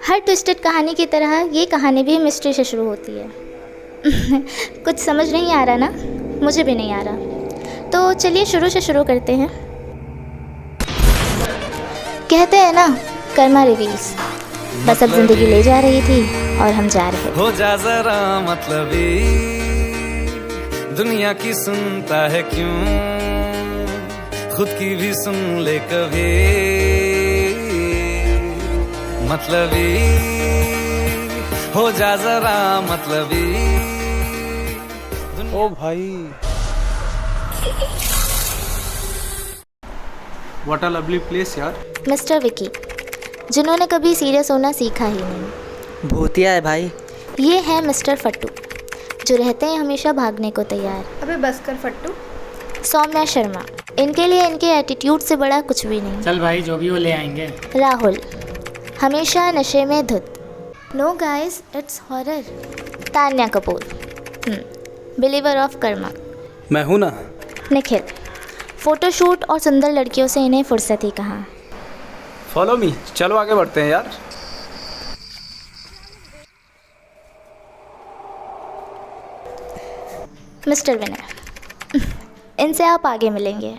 हर twisted कहानी की तरह ये कहानी भी मिस्ट्री से शुरू होती है। कुछ समझ नहीं आ रहा ना? मुझे भी नहीं आ रहा। तो चलिए शुरू से शुरू करते हैं। कहते हैं ना, कर्मा रिवील्स। बस अब जिंदगी ले जा रही थी और हम जा रहे। हो जा जरा मतलबी, दुनिया की सुनता है क्यों, खुद की भी सुन ले कभी। मतलबी हो जा जरा मतलबी। ओ भाई, व्हाट अ लवली प्लेस यार। मिस्टर विकी, जिन्होंने कभी सीरियस होना सीखा ही नहीं। भूतिया है भाई। ये है मिस्टर फट्टू, जो रहते हैं हमेशा भागने को तैयार। अबे बस कर फट्टू। सौम्या शर्मा, इनके लिए इनके एटीट्यूड से बड़ा कुछ भी नहीं। चल भाई, जो भी वो ले आएंगे। राहुल, हमेशा नशे में धुत। No guys, it's horror. Tanya Kapoor, believer of karma. मैं हूं ना। निखिल, फोटोशूट और सुंदर लड़कियों से इन्हें फुर्सत ही कहाँ। फॉलो मी, चलो आगे बढ़ते हैं यार। मिस्टर विनय, इनसे आप आगे मिलेंगे।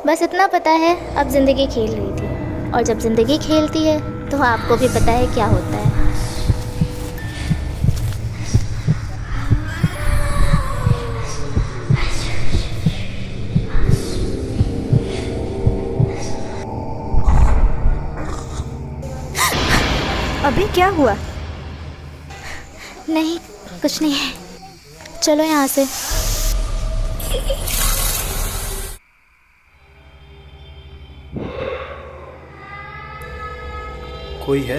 बस इतना पता है, अब ज़िंदगी खेल रही थी, और जब ज़िंदगी खेलती है तो आपको भी पता है क्या होता है। अभी क्या हुआ? नहीं, कुछ नहीं है। चलो यहाँ से। कोई है?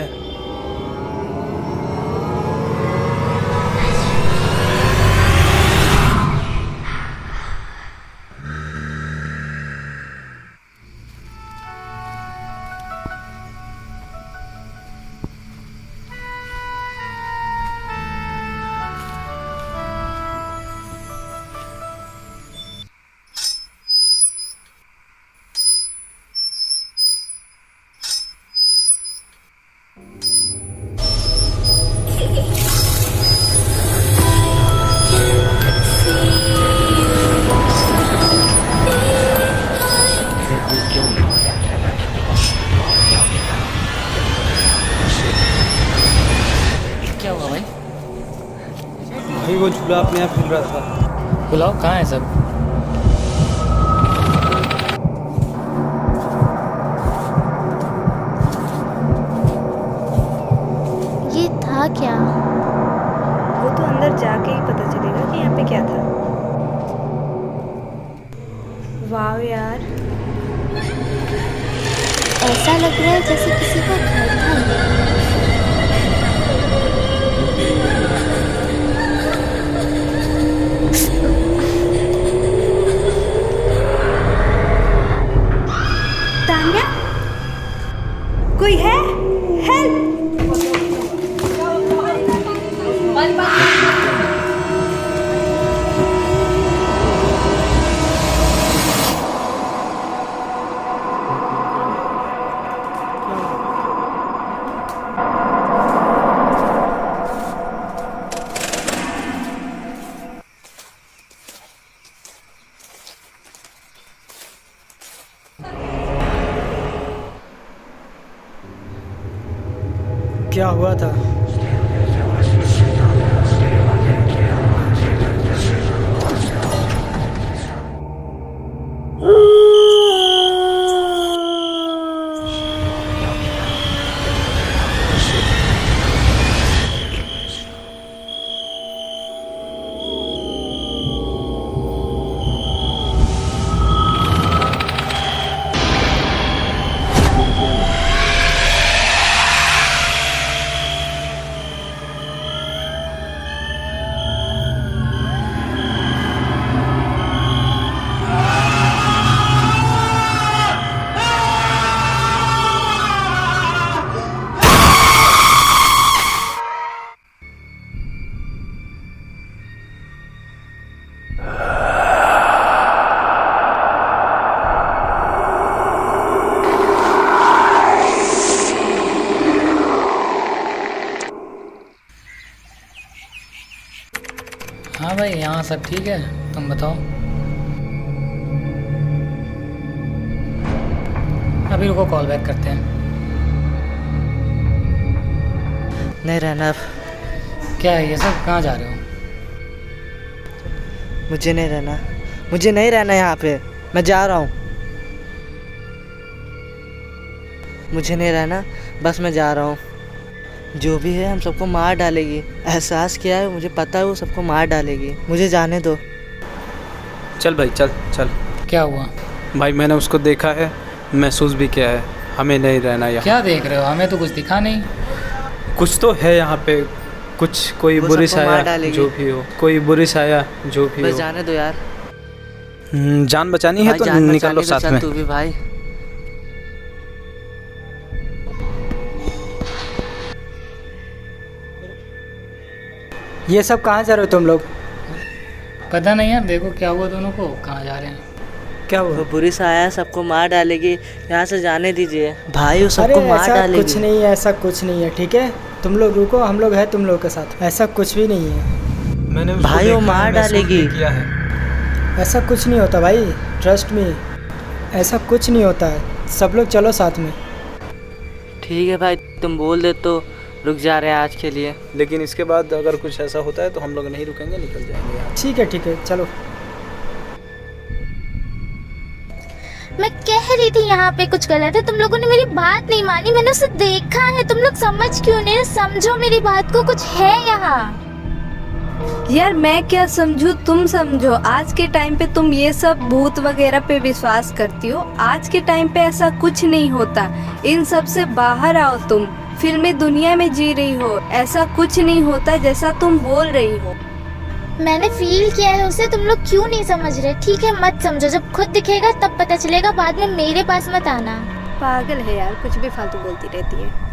क्या हुआ भाई? भाई वो झूला अपने आप हिल रहा था। बुलाओ, कहाँ है सब? ये था क्या? वो तो अंदर जाके ही पता चलेगा कि यहाँ पे क्या था। वाह यार, ऐसा लग रहा है जैसे किसी का घर था। तान्या, कोई है? हेल्प! क्या हुआ था? भाई, यहाँ सब ठीक है, तुम बताओ। अभी रुको, कॉल बैक करते हैं। नहीं रहना अब। क्या है ये सब, कहाँ जा रहे हो? मुझे नहीं रहना, मुझे नहीं रहना यहाँ पे, मैं जा रहा हूँ। मुझे नहीं रहना, बस मैं जा रहा हूँ। जो भी है हम सबको मार डालेगी, एहसास किया है, मुझे पता है वो सबको मार डालेगी। मुझे जाने दो। चल भाई, चल चल। क्या हुआ? भाई मैंने उसको देखा है, महसूस भी किया है। हमें नहीं रहना यहाँ। क्या देख रहे हो? हमें तो कुछ दिखा नहीं। कुछ तो है यहाँ पे, कुछ कोई वो बुरी सबको मार साया डालेगी। जो भी हो, कोई बुरी साया जो भी बस हो। जाने दो यार। जान बचानी है भाई तो जान निकल बचाने लो को साथ चल में। तू भी भाई। ये सब कहाँ जा रहे हो तुम लोग? पता नहीं यार, देखो क्या हुआ दोनों को, कहाँ जा रहे हैं। क्या वो हुआ? बुरी साया सबको मार डालेगी, यहाँ से जाने दीजिए भाई। वो अरे सबको मार ऐसा डालेगी। कुछ नहीं है, ऐसा कुछ नहीं है, ठीक है? तुम लोग रुको, हम लोग हैं तुम लोग के साथ। ऐसा कुछ भी नहीं है। मैंने उसको भाई वो देखा है, मार महसूस डालेगी। भी किया है। ऐसा कुछ नहीं होता भाई, ट्रस्ट मी, ऐसा कुछ नहीं होता है। सब लोग चलो साथ में। ठीक है भाई, तुम बोल दे तो रुक जा रहे हैं आज के लिए। लेकिन इसके बाद अगर कुछ ऐसा होता है तो हम लोग नहीं रुकेंगे, निकल जाएंगे यहाँ। ठीक है, चलो। मैं कह रही थी यहाँ पे कुछ गलत है, तुम लोगों ने मेरी बात नहीं मानी। मैंने उसे देखा है, तुम लोग समझ क्यों नहीं रहे? समझो मेरी बात को, कुछ है यहाँ। यार मैं क्या समझूं, तुम समझो। आज के टाइम पे तुम ये सब भूत वगैरह पे विश्वास करती हो। आज के टाइम पे ऐसा कुछ नहीं होता। इन सब से बाहर आओ, तुम फिल्मी दुनिया में जी रही हो। ऐसा कुछ नहीं होता जैसा तुम बोल रही हो। मैंने फील किया है उसे, तुम लोग क्यों नहीं समझ रहे? ठीक है, मत समझो, जब खुद दिखेगा तब पता चलेगा, बाद में मेरे पास मत आना। पागल है यार, कुछ भी फालतू बोलती रहती है।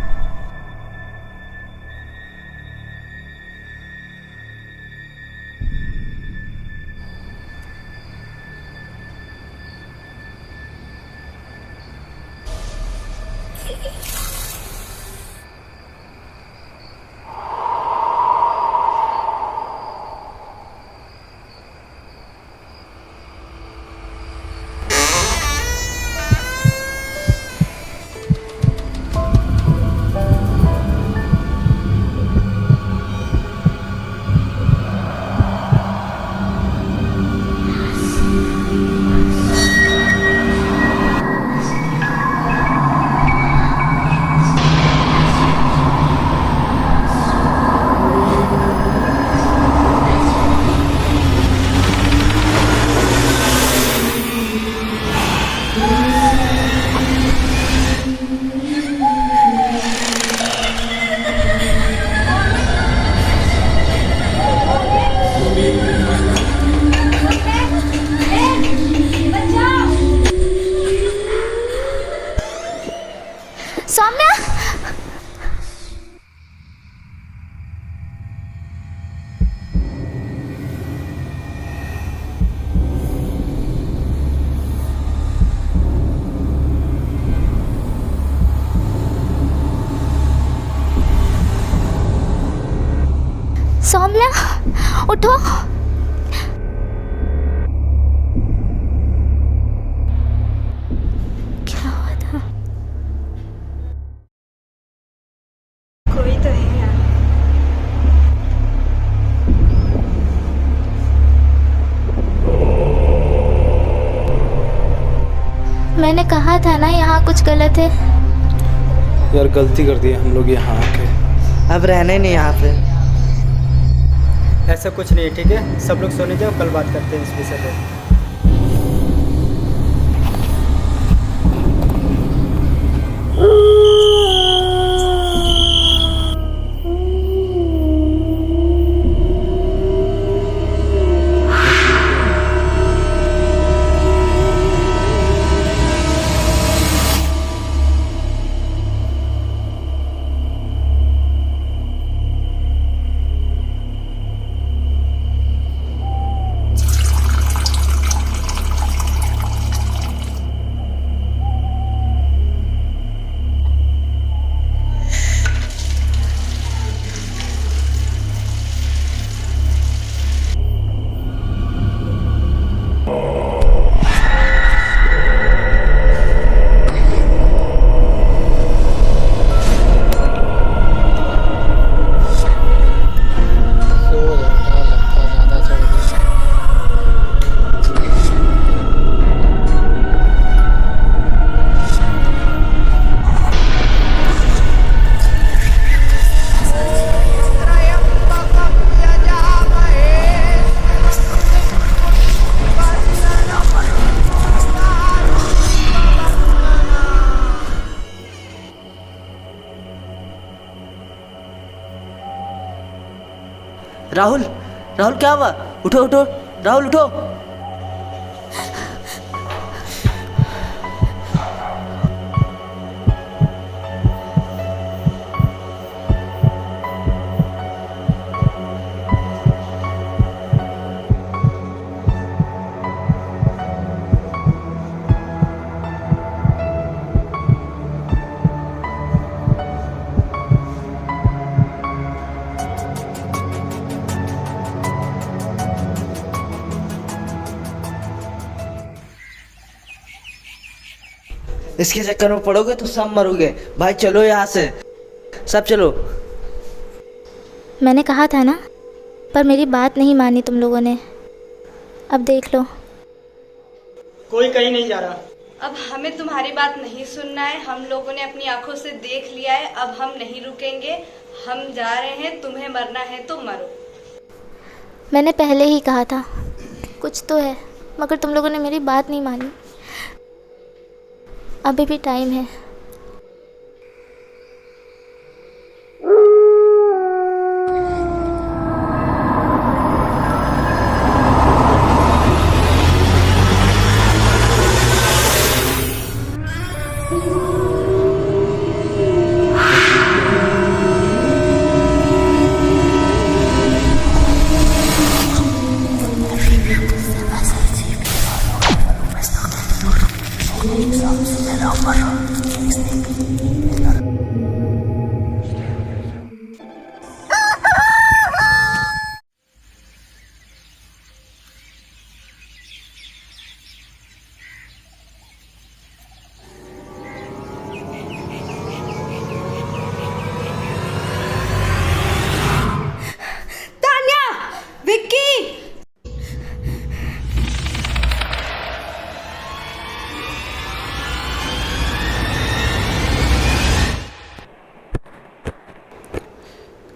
सौम्या, सौम्या उठो। क्या हुआ था? कोई तो है यार। मैंने कहा था ना यहाँ कुछ गलत है। यार गलती कर दी है हम लोग यहाँ आके। अब रहने नहीं यहाँ पे। ऐसा कुछ नहीं है, ठीक है? सब लोग सोने जाओ, कल बात करते हैं इस विषय पे। राहुल, राहुल क्या हुआ? उठो उठो, राहुल उठो। इसके चक्कर में पड़ोगे तो सब मरोगे। भाई चलो यहाँ से, सब चलो। मैंने कहा था ना, पर मेरी बात नहीं मानी तुम लोगों ने। अब देख लो। कोई कहीं नहीं जा रहा। अब हमें तुम्हारी बात नहीं सुनना है, हम लोगों ने अपनी आंखों से देख लिया है, अब हम नहीं रुकेंगे, हम जा रहे हैं, तुम्हें मरना है तो मरो। मैंने पहले ही कहा था कुछ तो है, मगर तुम लोगों ने मेरी बात नहीं मानी। अभी भी टाइम है।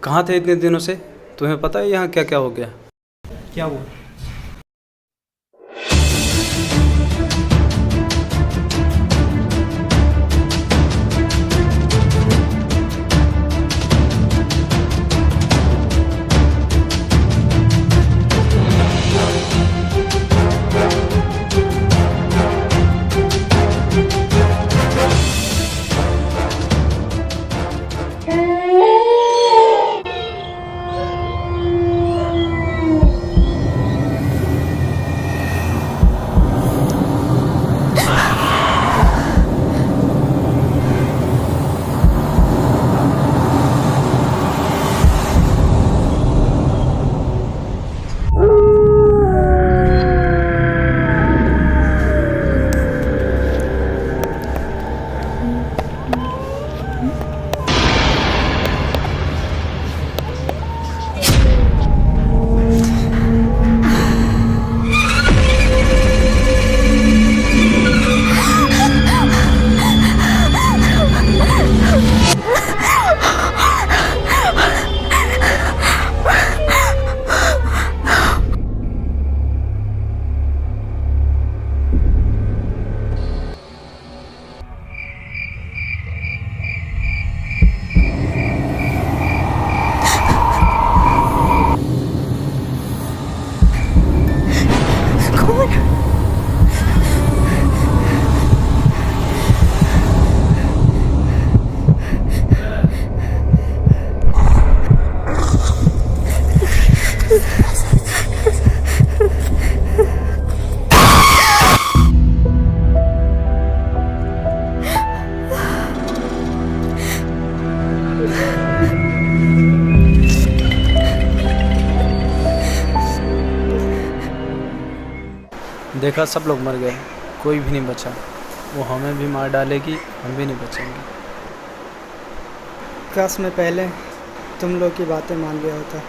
कहाँ थे इतने दिनों से? तुम्हें पता है यहाँ क्या क्या हो गया? क्या हुआ? देखा, सब लोग मर गए, कोई भी नहीं बचा। वो हमें भी मार डालेगी, हम भी नहीं बचेंगे। काश मैं पहले तुम लोग की बातें मान लिया होता।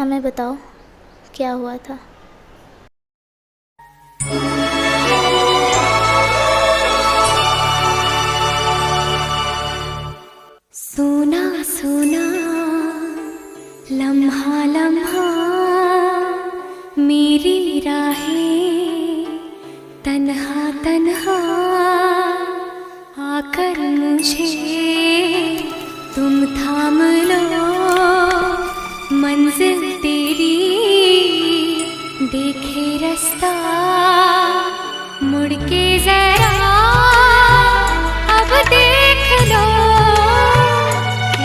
हमें बताओ क्या हुआ था। सोना सोना लम्हा लम्हा मेरी राहें तन्हा तन्हा आकर मुझे तुम थाम लो, मंजिल तेरी देखे रास्ता मुड़ के जरा अब देख लो,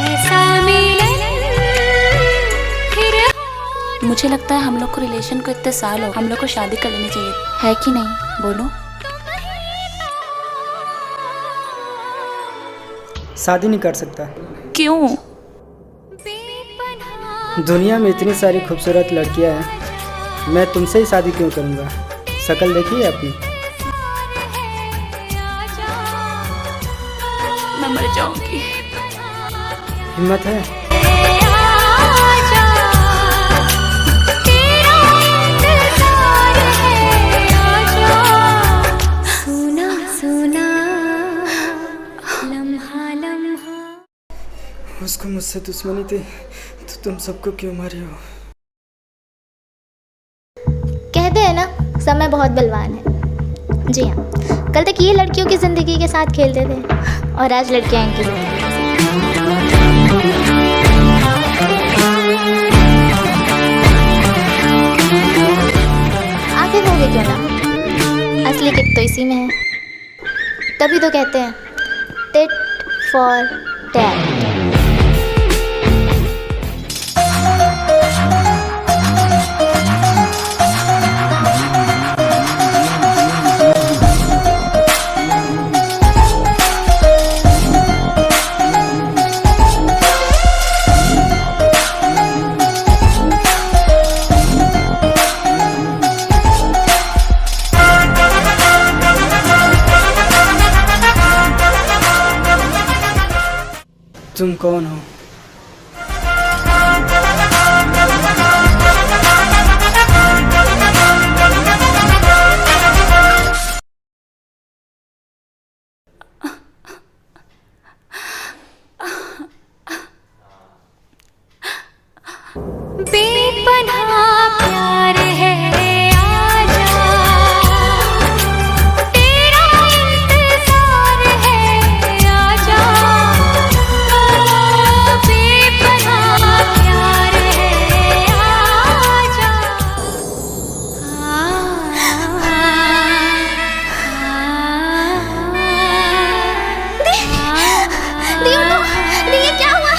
ऐसा मिलन फिर। मुझे लगता है हम लोग को रिलेशन को इतने साल हो, हम लोग को शादी कर लेनी चाहिए, है कि नहीं? बोलो। शादी नहीं कर सकता। क्यों? दुनिया में इतनी सारी खूबसूरत लड़कियां हैं, मैं तुमसे ही शादी क्यों करूँगा? शक्ल देखी है अपनी? मैं मर जाऊंगी। हिम्मत है? उसको मुझसे दुश्मनी थी तो तुम सबको क्यों मारी हो? कहते हैं ना, समय बहुत बलवान है। जी हाँ, कल तक ये लड़कियों की ज़िंदगी के साथ खेलते थे और आज लड़कियाँ इनकी ज़िंदगी के साथ। आखिर होंगे क्यों ना, असली किक तो इसी में है। तभी तो कहते हैं टिट फॉर टैट। तुम कौन हो? बेपनाह प्यार है आजा, तेरा इंतजार है आजा, बेपनाह प्यार है आजा। ये क्या हुआ?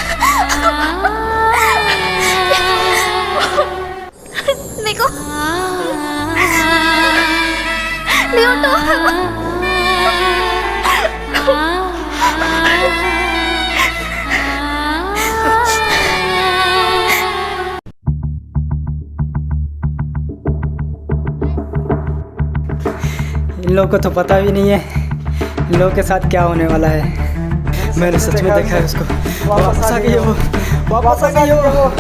देखो इन लोगों को तो पता भी नहीं है इन लोगों के साथ क्या होने वाला है। मैंने सच में देखा है उसको। वापस आ गई वो, वापस आ गई वो।